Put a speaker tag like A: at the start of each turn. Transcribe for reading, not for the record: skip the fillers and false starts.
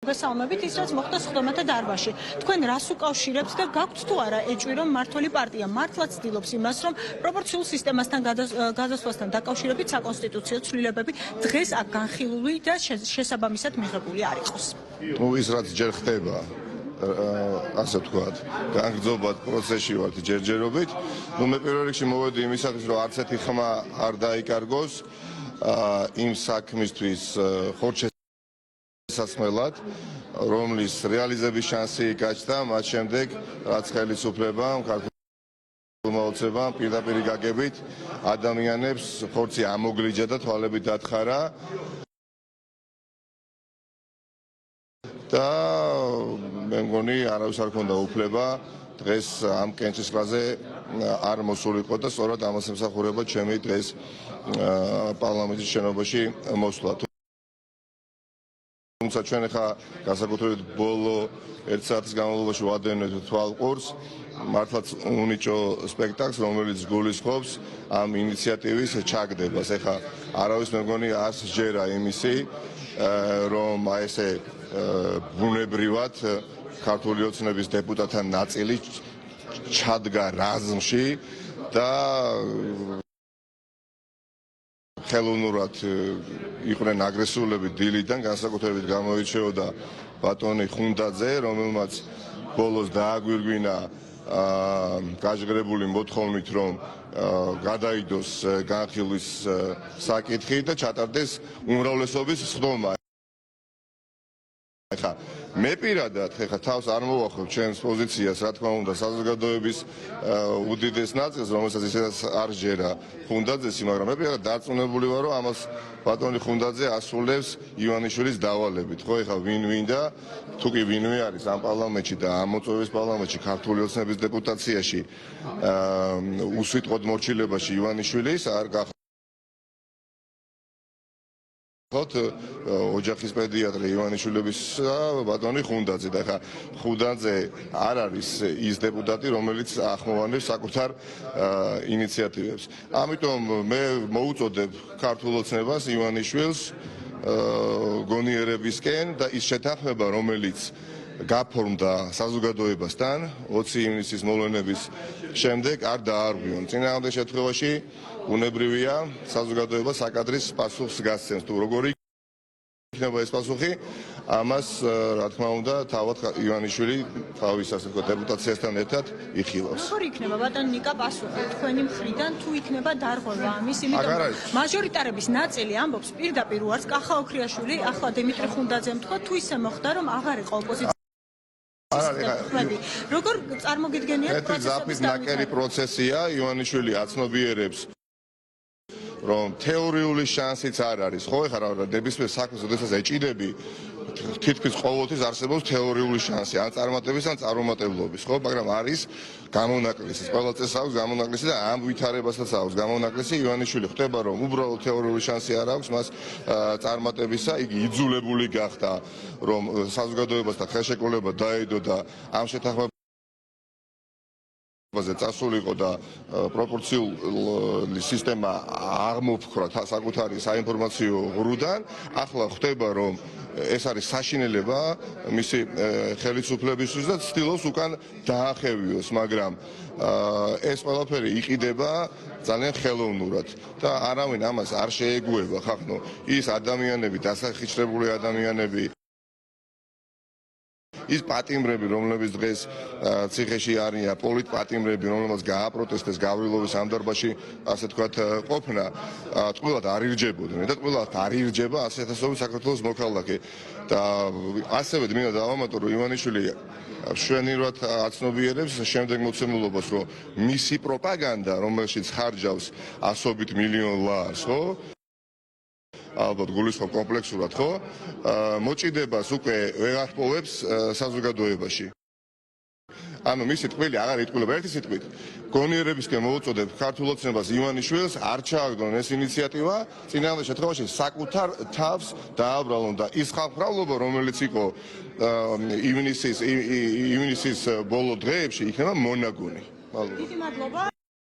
A: მოგესალმებით ის რაც მოხდა სხდომათა დარბაზში. თქვენ რას უკავშირებთ და გაქვთ თუ არა ეჭვი რომ მმართველი პარტია მართლაც ცდილობს იმას რომ პროპორციულ სისტემასთან გადასვლასთან დაკავშირებით საკონსტიტუციო ცვლილებები დღეს აქ განხილული და შესაბამისად მიღებული არ იყოს.
B: ის რაც ჯერ ხდება ასე ვთქვათ, განგრძობად პროცესში ვართ ჯერჯერობით. მე პირველ რიგში მოვედი იმისათვის, რომ არც ერთი ხმა არ დაიკარგოს იმ საქმისთვის ხორჩესასმელად, რომლის რეალიზების შანსი გაჩნდა, მათ შემდეგ რაც ხელისუფლებამ, ქართულმა ოცნებამ პირდაპირ გაგებით ადამიანებს ხორცი ამოგლიჯა და თვალები დათხარა. და მე მგონი არავის არ ქონდა უფლება დღეს ამ კენჭისყრაზე არ მოსულიყო და სწორად ამას ემსახურება ჩემი დღეს პარლამენტის შენობაში მოსვლა. თუმცა ჩვენ ახლა განსაკუთრებით ბოლო 1 საათის განმავლობაში ვადევნებთ თვალყურს მართლაც უნიჭო სპექტაკლს, რომელიც გულისხმობს ამ ინიციატივის ჩაგდებას. ახლა არავის მე მგონი არ სჯერა იმისი რომ აი ესე ბუნებრივად ქართული ოცნების დეპუტატთა ნაწილი ჩადგა რაზმში და ხელოვნურად იყვნენ აგრესიულები დილიდან, განსაკუთრებით გამოირჩეოდა ბატონი ხუნდაძე, რომელმაც ბოლოს დააგვირგვინა გაჟღერებული მოთხოვნით, რომ გადაიდოს განხილვის საკითხი და ჩატარდეს უმრავლესობის სხდომა. ხა მე პირადად ხა თავს არ მოვახებ ჩემს პოზიციას, რა თქმა უნდა, საზოგადოების უდიდეს ნაწილს, რომელსაც ისედაც არ ჯერა ხუნდაძესი, მაგრამ მე პირადად დარწმუნებული ვარ, რომ ამას ბატონი ხუნდაძე ასრულებს ივანიშვილის დავალებით. ხო, ხა ვინ და თუ კი ვინმე არის ამ პარლამენტში და ამ მოწვევის პარლამენტში ქართული ოცნების დეპუტაციაში უსვიტყოდ მორჩილებაში ივანიშვილის არ ოჯახის პედიატრე ივანიშვილების ბატონი ხუნდაძე და ხა ხუნდაძე არ არის ის დეპუტატი, რომელიც ახმოვანებს საკუთარ ინიციატივებს. ამიტომ მე მოუწოდებ ქართულ ოცნებას ივანიშვილს გონიერებისკენ და ის შეთანხმება, რომელიც გაფორმდა საზოგადოებასთან 20 ივნისის მოვლენების შემდეგ არ დაარღვიონ. წინააღმდეგ შემთხვევაში უნებრივია საზოგადოება საკადრის პასუხს გასცემს. თუ როგორი იქნება ეს პასუხი, ამას რა თქმა უნდა თავად ივანიშვილი თავის ასე ვთქვათ დეპუტაციასთან ერთად იხილავს.
A: როგორი იქნება ბატონი ნიკა პასუხი თქვენი მხრიდან თუ იქნება დარღვევა ამის, იმიტომ რომ მაჟორიტარების ნაწილი ამბობს პირდაპირ უარს კახა ოქრიაშვილი ახლა დიმიტრი ხუნდაძემ თქვა თუ ისე მოხდა რომ აღარ იყო ოპოზიცია როგორ წარმოგიდგენიათ
B: პროცესების ნაკელი პროცესია ივანიშვილი აცნობიერებს რომ თეორიული შანსიც არ არის. ხო, ეხლა რა ნებისმიერ საქმეს როდესაც ეჭიდები თითქმის ყოველთვის არსებობს თეორიული შანსი ან წარმატების ან წარუმატებლობის, ხო, მაგრამ არის გამონაკლისი. ყველა წეს აქვს გამონაკლისი და ამ ვითარებასაც აქვს გამონაკლისი. ივანიშვილი ხდება რომ უბრალოდ თეორიული შანსი არ აქვს მას წარმატებისა, იგი იძულებული გახდა რომ საზოგადოებასთან ხელშეკრულება დაედო და ამ შეთანხმებას წასულიყო და პროპორციული სისტემა აღმოფქრა საკუთარი საინფორმაციო ღრუდან. ახლა ხდება რომ ეს არის საშინელება მისი ხელისუფლებისთვის და ცდილობს უკან დაახევიოს, მაგრამ ეს ყველაფერი იყიდება ძალიან ხელოვნურად და არავინ ამას არ შეეგუება ხახნო ის ადამიანები, დასახიჩრებული ადამიანები, ის პატიმრები, რომლებიც დღეს ციხეში არიან, პოლიტპატიმრები, რომლებიც გააპროტესტეს გავრილოვის ამ დარბაზში, ასე თქვათ, ყოფნა, ტყუილად არ ირჯებოდნენ და ტყუილად არ ირჯება 100,000 საქართველოს მოქალაქე. და ასევე მინდა დავამატო, რომ ივანიშვილი მშვენივრად აცნობიერებს შემდეგ მოცემულობას, რომ მისი პროპაგანდა, რომელშიც ხარჯავს ასობით მილიონ ლარს, ხო? ალბათ გულისხმობ კომპლექსურად, ხო? მოჭიდებას უკვე ვეღარ პოვებს საზოგადოებაში. ანუ მისი ტყვილი აღარ იტყვილება ერთი სიტყვით. გონიერებისკენ მოუწოდებ ქართულ ოცნებას ივანიშვილს არ ჩააგდონ ეს ინიციატივა, წინააღმდეგ შემთხვევაში საკუთარ თავს დააბრალონ და ის ხალხმრავლობა, რომელიც იყო ივნისის ბოლო დღეებში, იქნება მონაგონი.
A: დიდი მადლობა.